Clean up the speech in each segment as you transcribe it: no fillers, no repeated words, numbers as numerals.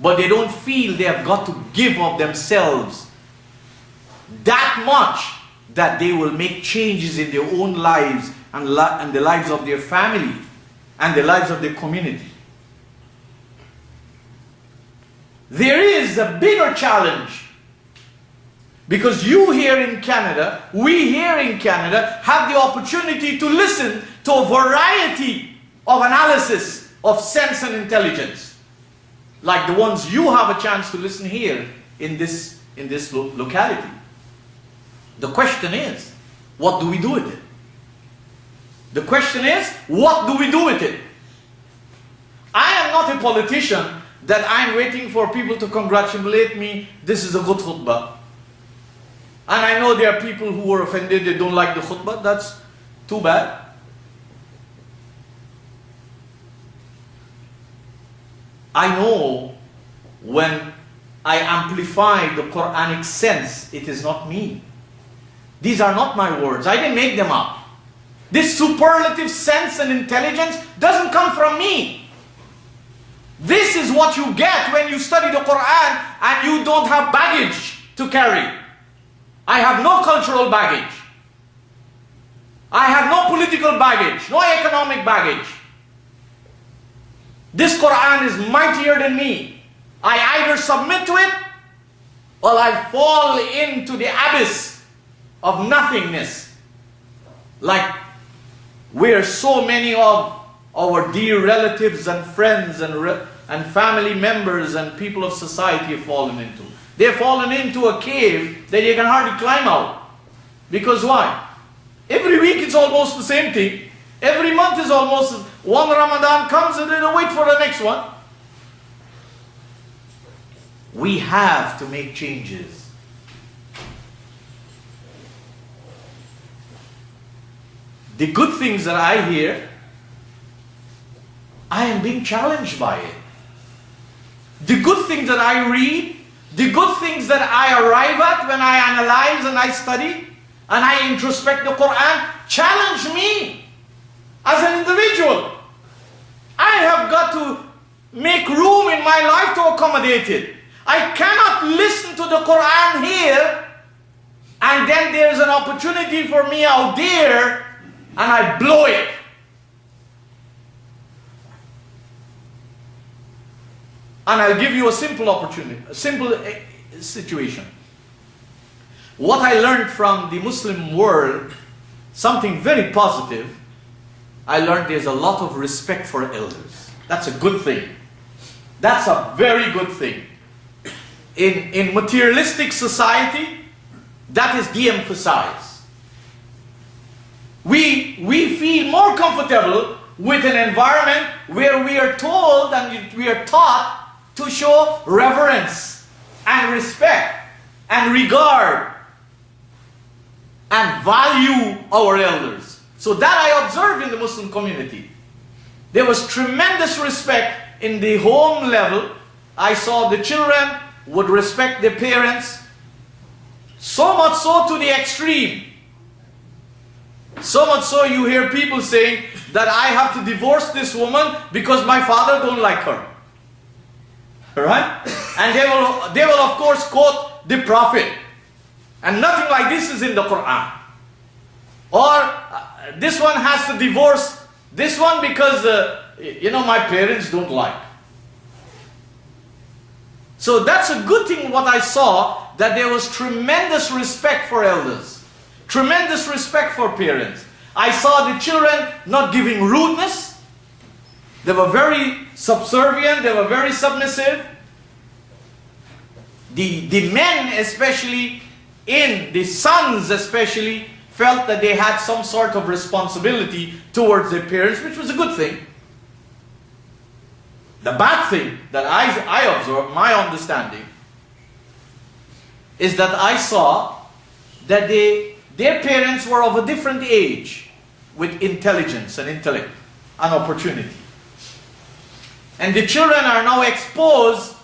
but they don't feel they have got to give of themselves that much that they will make changes in their own lives and the lives of their family and the lives of their community. There is a bigger challenge, because you here in Canada, we here in Canada, have the opportunity to listen to a variety of analysis of sense and intelligence, like the ones you have a chance to listen here in this locality. The question is, what do we do with it? The question is, what do we do with it? I am not a politician that I'm waiting for people to congratulate me, this is a good khutbah. And I know there are people who are offended, they don't like the khutbah, that's too bad. I know when I amplify the Qur'anic sense, it is not me. These are not my words, I didn't make them up. This superlative sense and intelligence doesn't come from me. This is what you get when you study the Qur'an and you don't have baggage to carry. I have no cultural baggage. I have no political baggage, no economic baggage. This Qur'an is mightier than me. I either submit to it or I fall into the abyss of nothingness. Like where so many of our dear relatives and friends and family members and people of society have fallen into. They've fallen into a cave that you can hardly climb out. Because why? Every week it's almost the same thing. Every month is almost, one Ramadan comes and then wait for the next one. We have to make changes. The good things that I hear, I am being challenged by it. The good things that I read, the good things that I arrive at when I analyze and I study and I introspect the Qur'an, challenge me as an individual. I have got to make room in my life to accommodate it. I cannot listen to the Qur'an here and then there's an opportunity for me out there and I blow it. And I'll give you a simple opportunity, a simple situation. What I learned from the Muslim world, something very positive, I learned there's a lot of respect for elders. That's a good thing. That's a very good thing. In materialistic society, that is de-emphasized. We feel more comfortable with an environment where we are told and we are taught to show reverence and respect and regard and value our elders. So that I observed in the Muslim community. There was tremendous respect in the home level. I saw the children would respect their parents, so much so to the extreme. So much so you hear people saying that I have to divorce this woman because my father don't like her. Right? And they will of course quote the Prophet. And nothing like this is in the Qur'an. Or this one has to divorce this one because my parents don't like. So that's a good thing what I saw, that there was tremendous respect for elders. Tremendous respect for parents. I saw the children not giving rudeness. They were very subservient, they were very submissive. The men especially, the sons especially, felt that they had some sort of responsibility towards their parents, which was a good thing. The bad thing that I observed, my understanding, is that I saw that their parents were of a different age with intelligence and intellect and opportunity. And the children are now exposed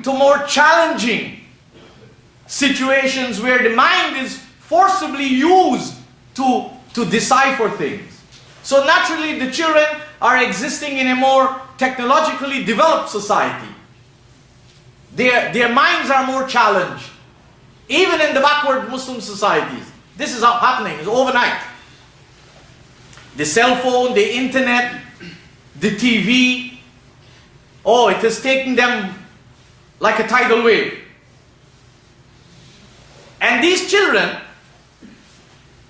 to more challenging situations where the mind is forcibly used to decipher things. So naturally the children are existing in a more technologically developed society. Their minds are more challenged. Even in the backward Muslim societies. This is happening, it's overnight. The cell phone, the internet, the TV, oh, it has taken them like a tidal wave. And these children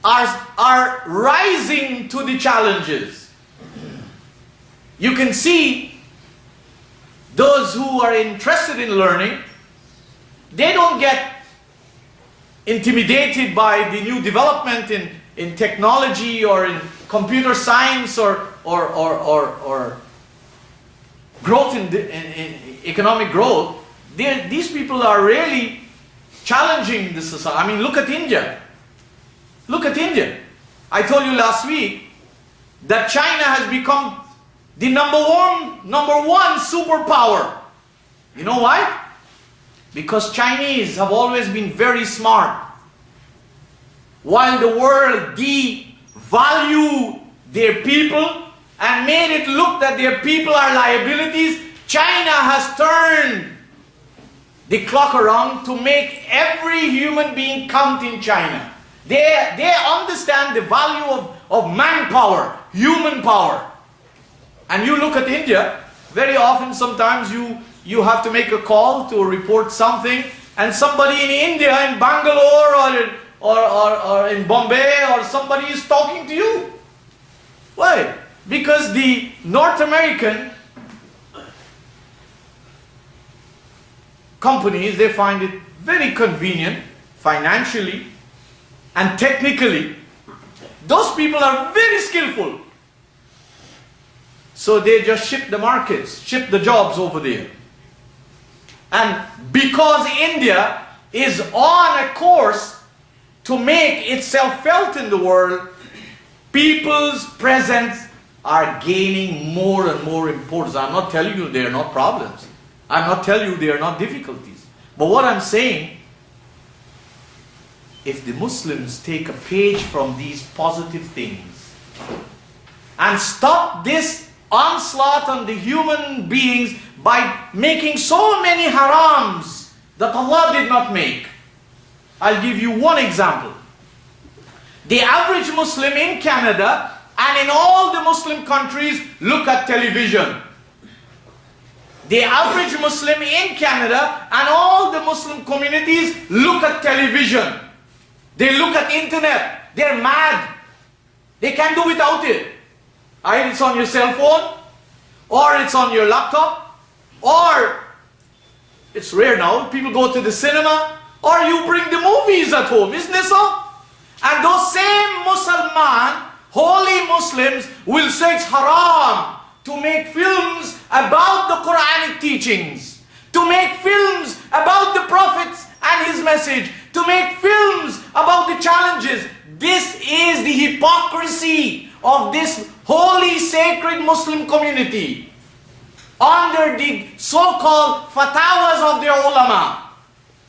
are rising to the challenges. You can see those who are interested in learning, they don't get intimidated by the new development in technology or in computer science or growth in economic growth. These people are really challenging the society. I mean, look at India. Look at India. I told you last week that China has become the number one superpower. You know why? Because Chinese have always been very smart. While the world devalued their people and made it look that their people are liabilities, China has turned the clock around to make every human being count in China. They understand the value of manpower, human power. And you look at India, very often sometimes you have to make a call to report something, and somebody in India, in Bangalore or in Bombay, or somebody is talking to you. Why? Because the North American companies, they find it very convenient financially and technically. Those people are very skillful. So they just ship the markets, ship the jobs over there. And because India is on a course to make itself felt in the world, people's presence are gaining more and more importance. I'm not telling you they are not problems. I'm not telling you they are not difficulties. But what I'm saying, if the Muslims take a page from these positive things and stop this onslaught on the human beings by making so many harams that Allah did not make. I'll give you one example. The average Muslim in Canada and in all the Muslim countries look at television. The average Muslim in Canada and all the Muslim communities look at television. They look at internet. They're mad. They can't do without it. Either it's on your cell phone, or it's on your laptop, or it's rare now, people go to the cinema, or you bring the movies at home, isn't it so? And those same Musliman, holy Muslims, will say it's haram to make films about the Qur'anic teachings, to make films about the prophets and his message, to make films about the challenges. This is the hypocrisy of this holy, sacred Muslim community under the so-called fatawas of their ulama.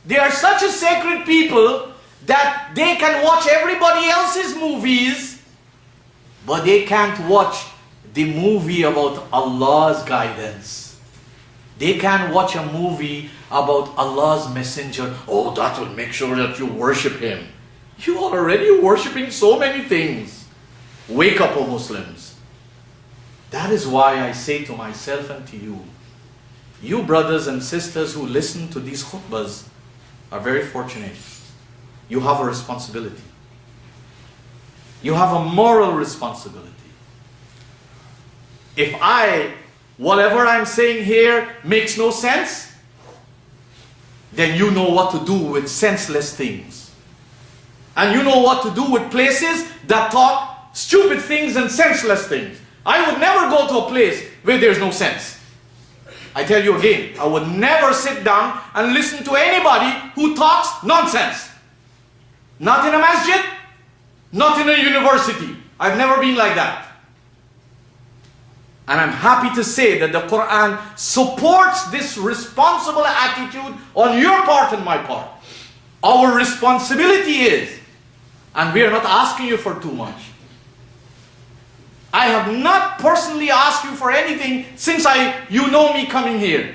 They are such a sacred people that they can watch everybody else's movies, but they can't watch the movie about Allah's guidance. They can't watch a movie about Allah's messenger. Oh, that will make sure that you worship him. You are already worshipping so many things. Wake up, O Muslims. That is why I say to myself and to you, you brothers and sisters who listen to these khutbahs are very fortunate. You have a responsibility. You have a moral responsibility. If whatever I'm saying here makes no sense, then you know what to do with senseless things. And you know what to do with places that talk stupid things and senseless things. I would never go to a place where there's no sense. I tell you again, I would never sit down and listen to anybody who talks nonsense. Not in a masjid, not in a university. I've never been like that. And I'm happy to say that the Qur'an supports this responsible attitude on your part and my part. Our responsibility is, and we are not asking you for too much. I have not personally asked you for anything since you know me coming here.